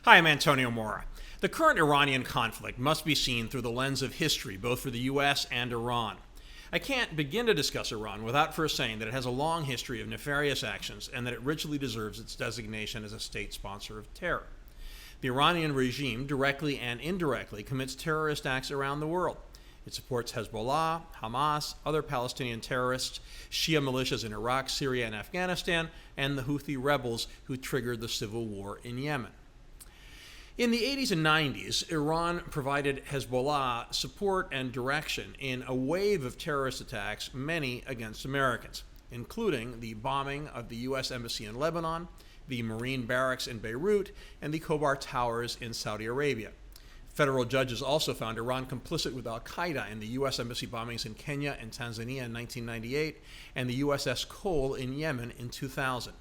Hi, I'm Antonio Mora. The current Iranian conflict must be seen through the lens of history, both for the U.S. and Iran. I can't begin to discuss Iran without first saying that it has a long history of nefarious actions and that it richly deserves its designation as a state sponsor of terror. The Iranian regime, directly and indirectly, commits terrorist acts around the world. It supports Hezbollah, Hamas, other Palestinian terrorists, Shia militias in Iraq, Syria, and Afghanistan, and the Houthi rebels who triggered the civil war in Yemen. In the 80s and 90s, Iran provided Hezbollah support and direction in a wave of terrorist attacks, many against Americans, including the bombing of the U.S. Embassy in Lebanon, the Marine barracks in Beirut, and the Khobar Towers in Saudi Arabia. Federal judges also found Iran complicit with al-Qaeda in the U.S. Embassy bombings in Kenya and Tanzania in 1998, and the USS Cole in Yemen in 2000.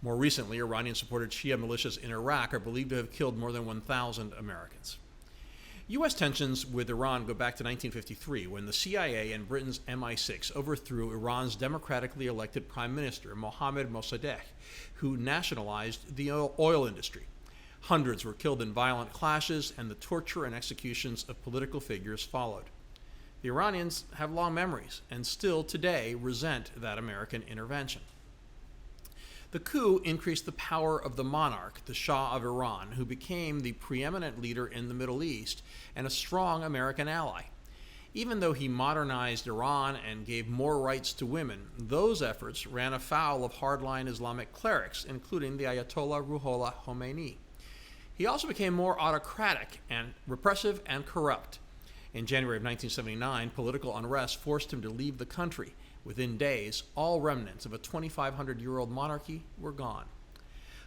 More recently, Iranian-supported Shia militias in Iraq are believed to have killed more than 1,000 Americans. U.S. tensions with Iran go back to 1953, when the CIA and Britain's MI6 overthrew Iran's democratically elected Prime Minister, Mohammad Mossadegh, who nationalized the oil industry. Hundreds were killed in violent clashes, and the torture and executions of political figures followed. The Iranians have long memories, and still today resent that American intervention. The coup increased the power of the monarch, the Shah of Iran, who became the preeminent leader in the Middle East and a strong American ally. Even though he modernized Iran and gave more rights to women, those efforts ran afoul of hardline Islamic clerics, including the Ayatollah Ruhollah Khomeini. He also became more autocratic and repressive and corrupt. In January of 1979, political unrest forced him to leave the country. Within days, all remnants of a 2,500-year-old monarchy were gone.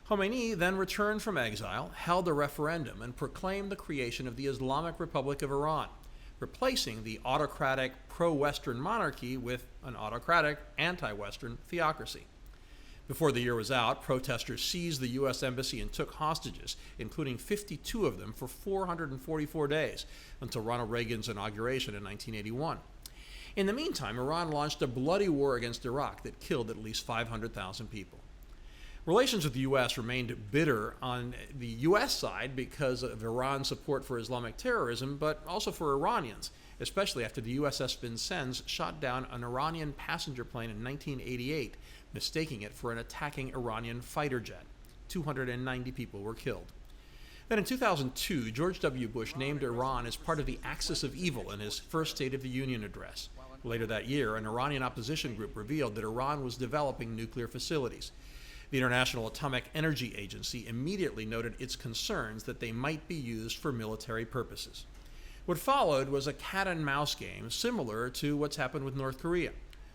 Khomeini then returned from exile, held a referendum, and proclaimed the creation of the Islamic Republic of Iran, replacing the autocratic pro-Western monarchy with an autocratic anti-Western theocracy. Before the year was out, protesters seized the U.S. Embassy and took hostages, including 52 of them for 444 days, until Ronald Reagan's inauguration in 1981. In the meantime, Iran launched a bloody war against Iraq that killed at least 500,000 people. Relations with the U.S. remained bitter on the U.S. side because of Iran's support for Islamic terrorism, but also for Iranians, especially after the USS Vincennes shot down an Iranian passenger plane in 1988, mistaking it for an attacking Iranian fighter jet. 290 people were killed. Then in 2002, George W. Bush named Iran as part of the axis of evil in his first State of the Union address. Later that year, an Iranian opposition group revealed that Iran was developing nuclear facilities. The International Atomic Energy Agency immediately noted its concerns that they might be used for military purposes. What followed was a cat-and-mouse game similar to what's happened with North Korea.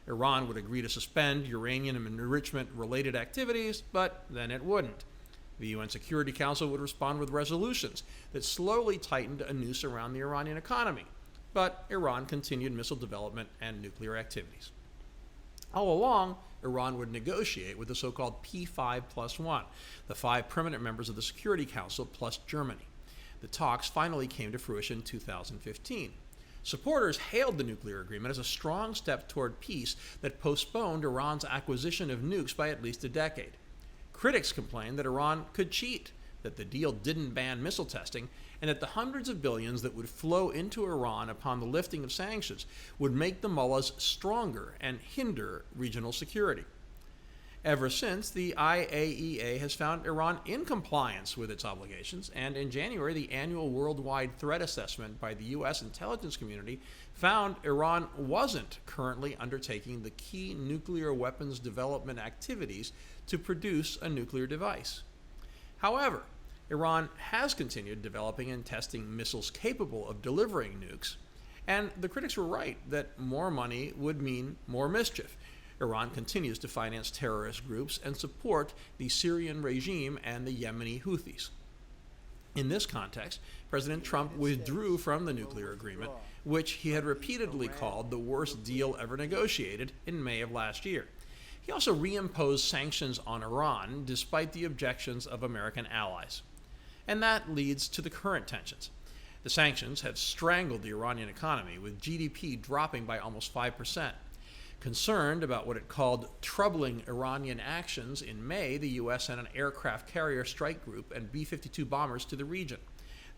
Iran would agree to suspend uranium enrichment-related activities, but then it wouldn't. The UN Security Council would respond with resolutions that slowly tightened a noose around the Iranian economy. But Iran continued missile development and nuclear activities. All along, Iran would negotiate with the so-called P5+1, the 5 permanent members of the Security Council plus Germany. The talks finally came to fruition in 2015. Supporters hailed the nuclear agreement as a strong step toward peace that postponed Iran's acquisition of nukes by at least a decade. Critics complained that Iran could cheat, that the deal didn't ban missile testing, and that the hundreds of billions that would flow into Iran upon the lifting of sanctions would make the mullahs stronger and hinder regional security. Ever since, the IAEA has found Iran in compliance with its obligations, and in January, the annual worldwide threat assessment by the U.S. intelligence community found Iran wasn't currently undertaking the key nuclear weapons development activities to produce a nuclear device. However, Iran has continued developing and testing missiles capable of delivering nukes, and the critics were right that more money would mean more mischief. Iran continues to finance terrorist groups and support the Syrian regime and the Yemeni Houthis. In this context, President Trump withdrew from the nuclear agreement, which he had repeatedly called the worst deal ever negotiated, in May of last year. He also reimposed sanctions on Iran despite the objections of American allies. And that leads to the current tensions. The sanctions have strangled the Iranian economy, with GDP dropping by almost 5%. Concerned about what it called troubling Iranian actions, in May, the U.S. sent an aircraft carrier strike group and B-52 bombers to the region.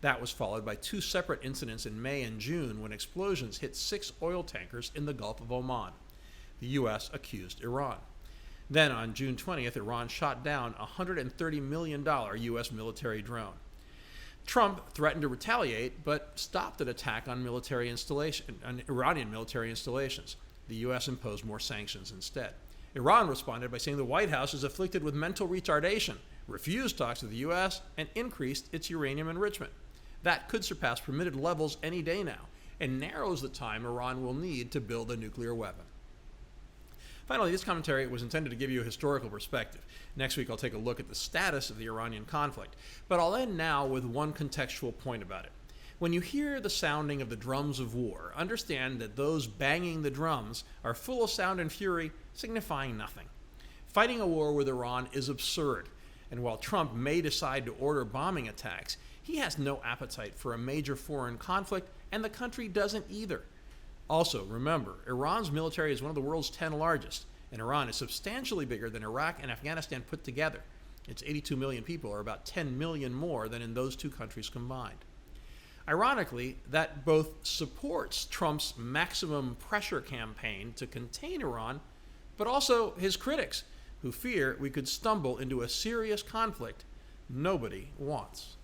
That was followed by 2 separate incidents in May and June when explosions hit 6 oil tankers in the Gulf of Oman. The U.S. accused Iran. Then, on June 20th, Iran shot down a $130 million U.S. military drone. Trump threatened to retaliate, but stopped an attack on Iranian military installations. The U.S. imposed more sanctions instead. Iran responded by saying the White House is afflicted with mental retardation, refused talks with the U.S., and increased its uranium enrichment. That could surpass permitted levels any day now, and narrows the time Iran will need to build a nuclear weapon. Finally, this commentary was intended to give you a historical perspective. Next week, I'll take a look at the status of the Iranian conflict, but I'll end now with one contextual point about it. When you hear the sounding of the drums of war, understand that those banging the drums are full of sound and fury, signifying nothing. Fighting a war with Iran is absurd, and while Trump may decide to order bombing attacks, he has no appetite for a major foreign conflict, and the country doesn't either. Also, remember, Iran's military is one of the world's 10 largest, and Iran is substantially bigger than Iraq and Afghanistan put together. Its 82 million people are about 10 million more than in those 2 countries combined. Ironically, that both supports Trump's maximum pressure campaign to contain Iran, but also his critics, who fear we could stumble into a serious conflict nobody wants.